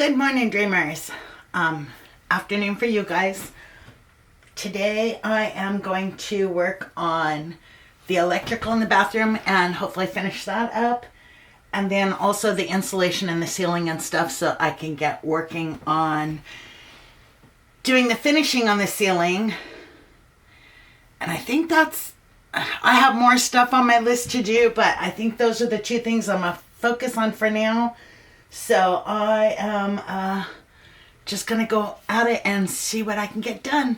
Good morning, dreamers. Afternoon for you guys. Today I am going to work on the electrical in the bathroom and hopefully finish that up. And then also the insulation in the ceiling and stuff, so I can get working on doing the finishing on the ceiling. And I think I have more stuff on my list to do, but I think those are the two things I'm going to focus on for now. So I am just going to go at it and see what I can get done.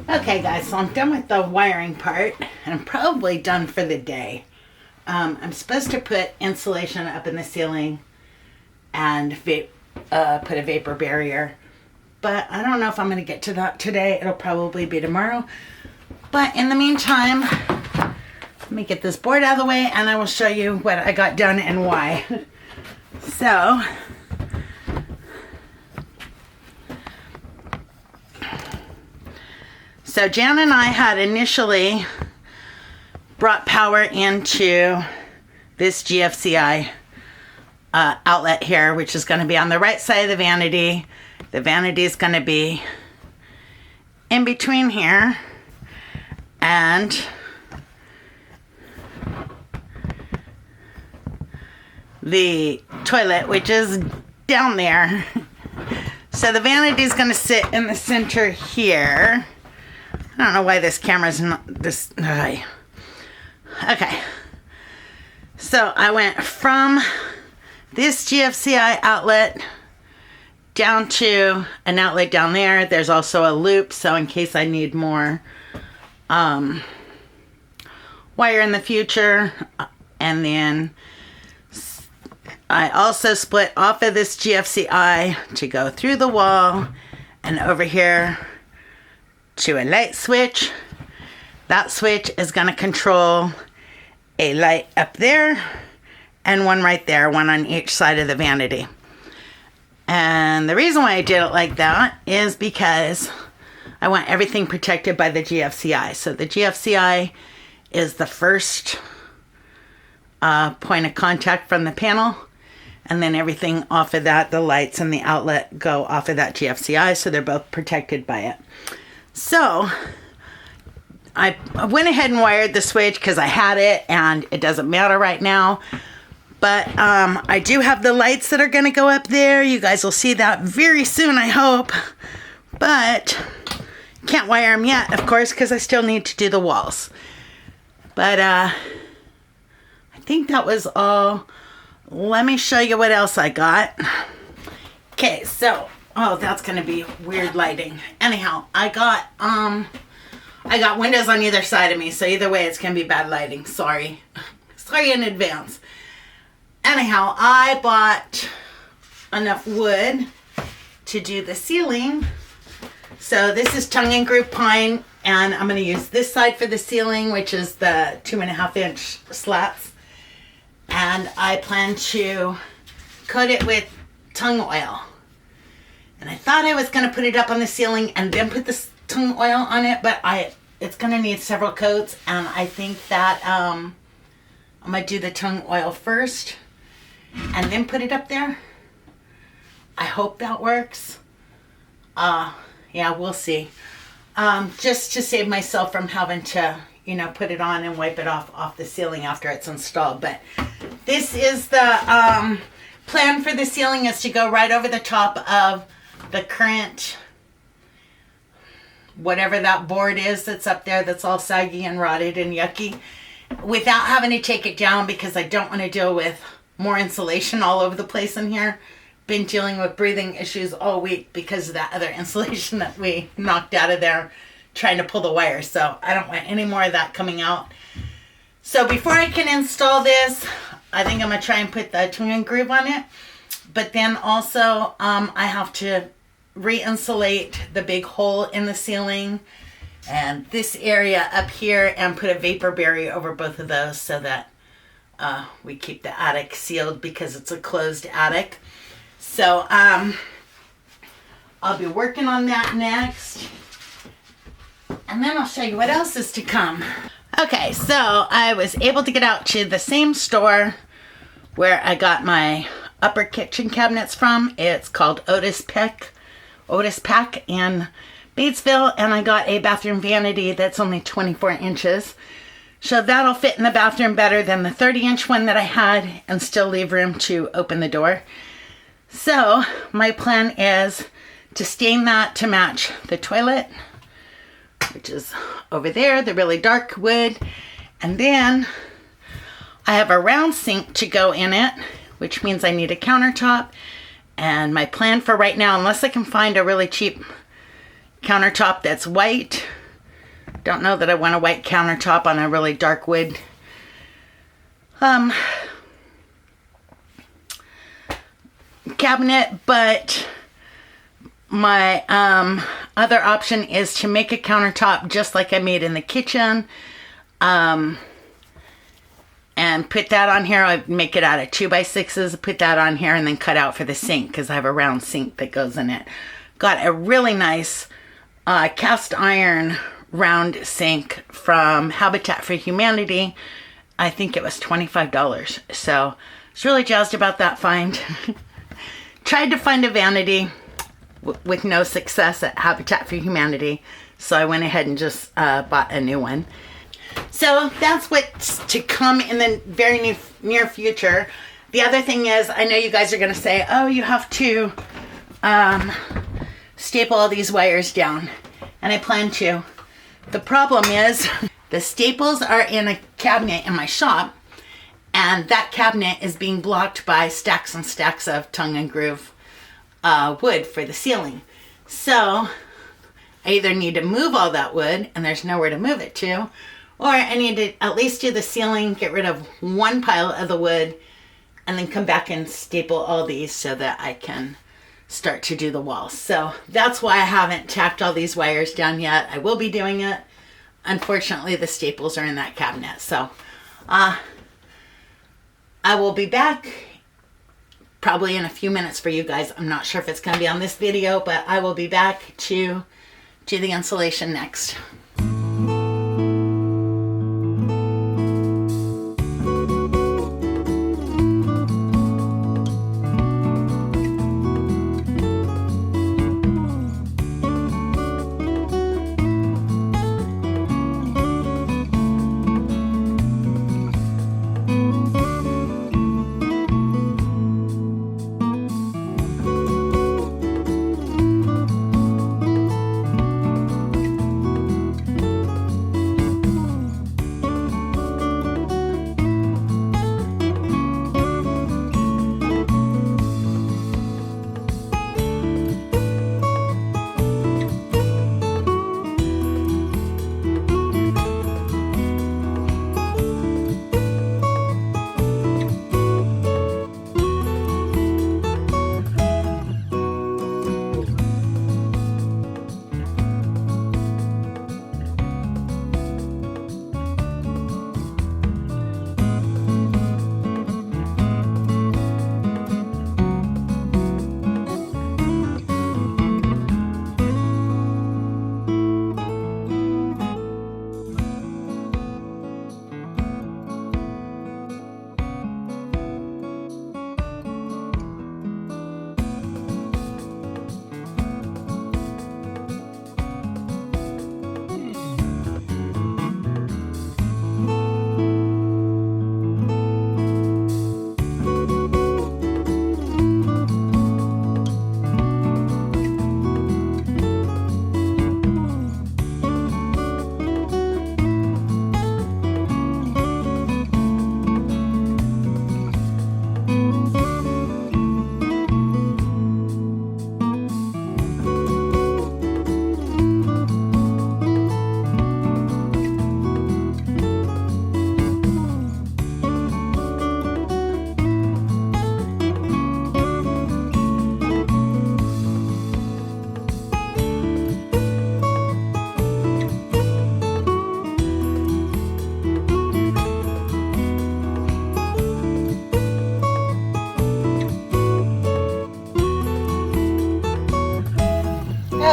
Okay guys, so I'm done with the wiring part and I'm probably done for the day. I'm supposed to put insulation up in the ceiling and put a vapor barrier, but I don't know if I'm going to get to that today. It'll probably be tomorrow. But in the meantime, let me get this board out of the way and I will show you what I got done and why. So Jan and I had initially brought power into this GFCI outlet here, which is going to be on the right side of the vanity. The vanity is going to be in between here and the toilet, which is down there. So the vanity is going to sit in the center here. I don't know why this camera's not this. Okay. So I went from this GFCI outlet down to an outlet down there. There's also a loop, so in case I need more wire in the future. And then I also split off of this GFCI to go through the wall and over here to a light switch. That switch is going to control a light up there and one right there, one on each side of the vanity. And the reason why I did it like that is because I want everything protected by the GFCI. So the GFCI is the first point of contact from the panel. And then everything off of that, the lights and the outlet, go off of that GFCI. So they're both protected by it. So I went ahead and wired the switch because I had it and it doesn't matter right now. But I do have the lights that are going to go up there. You guys will see that very soon, I hope. But can't wire them yet, of course, because I still need to do the walls. But I think that was all. Let me show you what else I got. Okay, so, oh, that's going to be weird lighting. Anyhow, I got windows on either side of me, so either way it's going to be bad lighting. Sorry. Sorry in advance. Anyhow, I bought enough wood to do the ceiling. So this is tongue and groove pine, and I'm going to use this side for the ceiling, which is the 2.5-inch slats. And I plan to coat it with tongue oil. And I thought I was going to put it up on the ceiling and then put the tongue oil on it, but it's going to need several coats, and I think that I'm going to do the tongue oil first and then put it up there. I hope that works. Yeah, we'll see. Just to save myself from having to, put it on and wipe it off the ceiling after it's installed. But this is the plan for the ceiling, is to go right over the top of the current, whatever that board is that's up there that's all saggy and rotted and yucky, without having to take it down, because I don't want to deal with more insulation all over the place in here. Been dealing with breathing issues all week because of that other insulation that we knocked out of there trying to pull the wire. So I don't want any more of that coming out. So before I can install this, I think I'm going to try and put the tongue and groove on it. But then also I have to re-insulate the big hole in the ceiling and this area up here, and put a vapor barrier over both of those so that we keep the attic sealed, because it's a closed attic. So I'll be working on that next, and then I'll show you what else is to come. Okay, so I was able to get out to the same store where I got my upper kitchen cabinets from. It's called Otis Pack in Batesville, and I got a bathroom vanity that's only 24 inches. So that'll fit in the bathroom better than the 30-inch one that I had, and still leave room to open the door. So my plan is to stain that to match the toilet, which is over there, the really dark wood. And then I have a round sink to go in it, which means I need a countertop. And my plan for right now, unless I can find a really cheap countertop that's white, don't know that I want a white countertop on a really dark wood cabinet, but my other option is to make a countertop just like I made in the kitchen, and put that on here. I make it out of 2x6s, put that on here, and then cut out for the sink, because I have a round sink that goes in it. Got a really nice cast iron round sink from Habitat for Humanity. I think it was $25. So I was really jazzed about that find. Tried to find a vanity with no success at Habitat for Humanity, so I went ahead and just bought a new one. So that's what's to come in the very near future. The other thing is, I know you guys are going to say, oh, you have to staple all these wires down, and I plan to. The problem is the staples are in a cabinet in my shop, And that cabinet is being blocked by stacks and stacks of tongue and groove wood for the ceiling. So I either need to move all that wood, and there's nowhere to move it to, or I need to at least do the ceiling, get rid of one pile of the wood, and then come back and staple all these so that I can start to do the walls. So that's why I haven't tacked all these wires down yet. I will be doing it. Unfortunately, the staples are in that cabinet. So I will be back probably in a few minutes for you guys. I'm not sure if it's going to be on this video, but I will be back to do the insulation next.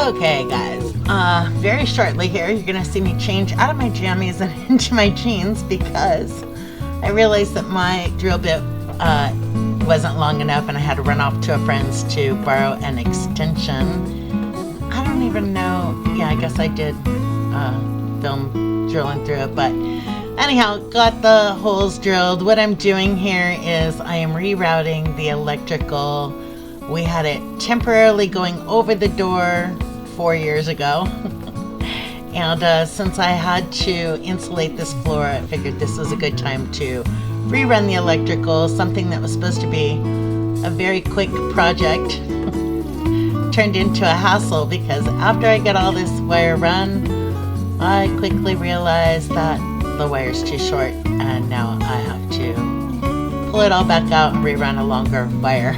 Okay guys, very shortly here you're gonna see me change out of my jammies and into my jeans because I realized that my drill bit wasn't long enough and I had to run off to a friend's to borrow an extension. I don't even know, yeah, I guess I did film drilling through it, but anyhow, got the holes drilled. What I'm doing here is I am rerouting the electrical. We had it temporarily going over the door 4 years ago. And since I had to insulate this floor, I figured this was a good time to rerun the electrical, something that was supposed to be a very quick project turned into a hassle because after I get all this wire run, I quickly realized that the wire's too short and now I have to pull it all back out and rerun a longer wire.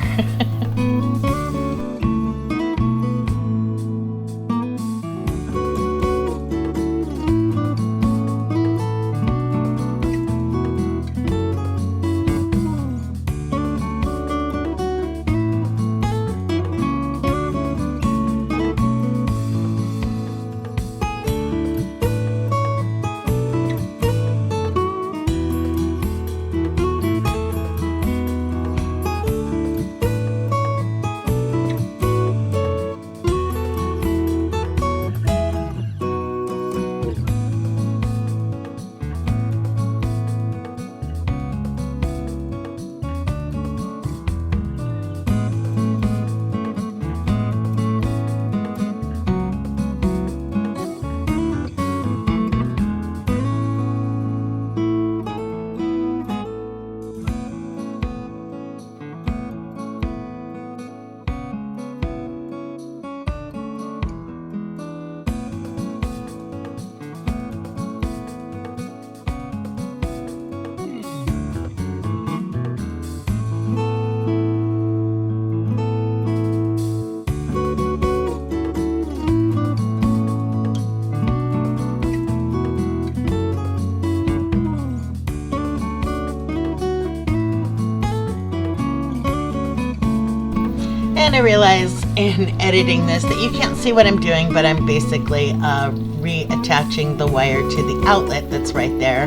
what I realized in editing this, that you can't see what I'm doing, but I'm basically reattaching the wire to the outlet that's right there,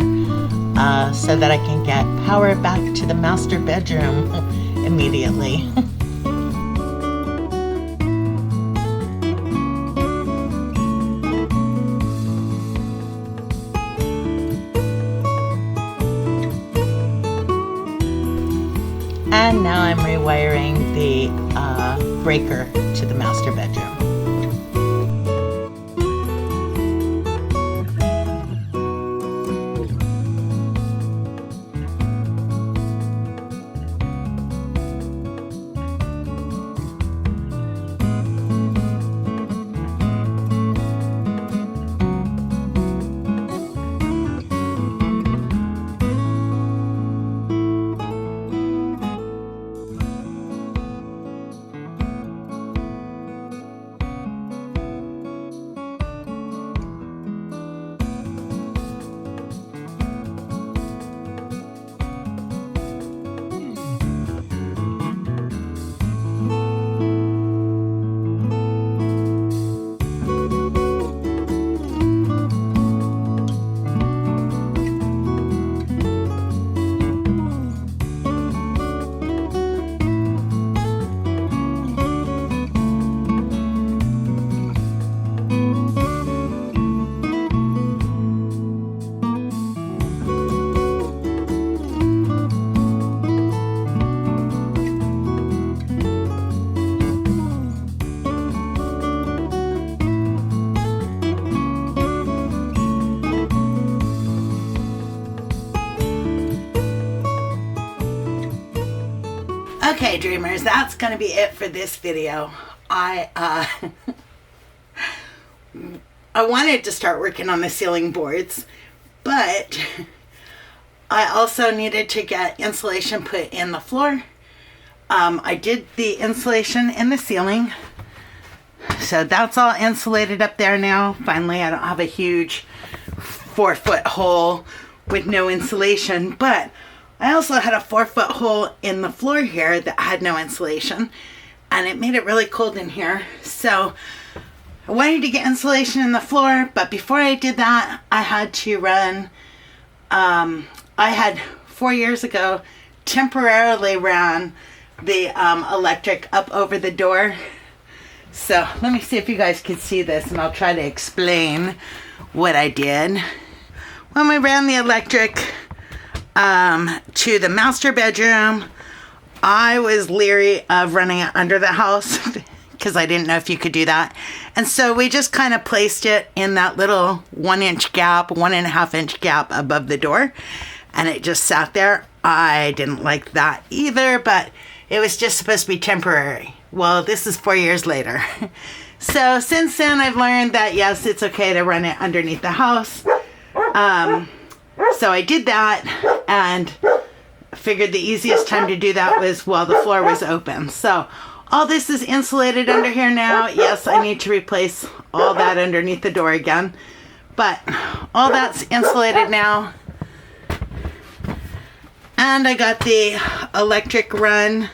so that I can get power back to the master bedroom immediately. And now I'm rewiring the breaker to the master bedroom. Okay, dreamers, that's going to be it for this video. I wanted to start working on the ceiling boards, but I also needed to get insulation put in the floor. I did the insulation in the ceiling, so that's all insulated up there now. Finally, I don't have a huge 4-foot hole with no insulation, but I also had a 4-foot hole in the floor here that had no insulation, and it made it really cold in here. So I wanted to get insulation in the floor, but before I did that, I had to run, I had 4 years ago temporarily ran the electric up over the door. So let me see if you guys can see this, and I'll try to explain what I did. When we ran the electric to the master bedroom, I was leery of running it under the house because I didn't know if you could do that. And so we just kind of placed it in that little 1-inch gap, 1.5-inch gap above the door. And it just sat there. I didn't like that either, but it was just supposed to be temporary. Well, this is 4 years later. So since then, I've learned that yes, it's okay to run it underneath the house. So I did that, and figured the easiest time to do that was while the floor was open. So all this is insulated under here now. Yes, I need to replace all that underneath the door again, but all that's insulated now. And I got the electric run.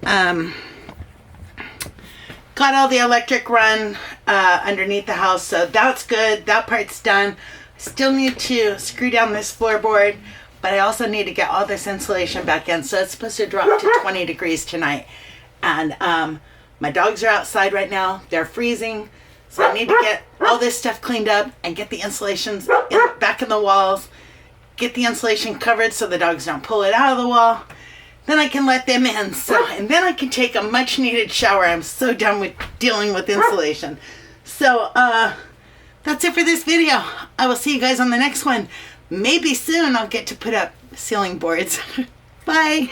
Got all the electric run underneath the house, so that's good. That part's done. Still need to screw down this floorboard, but I also need to get all this insulation back in. So it's supposed to drop to 20 degrees tonight. And my dogs are outside right now. They're freezing. So I need to get all this stuff cleaned up and get the insulations back in the walls. Get the insulation covered so the dogs don't pull it out of the wall. Then I can let them in. And then I can take a much needed shower. I'm so done with dealing with insulation. So, that's it for this video. I will see you guys on the next one. Maybe soon I'll get to put up ceiling boards. Bye.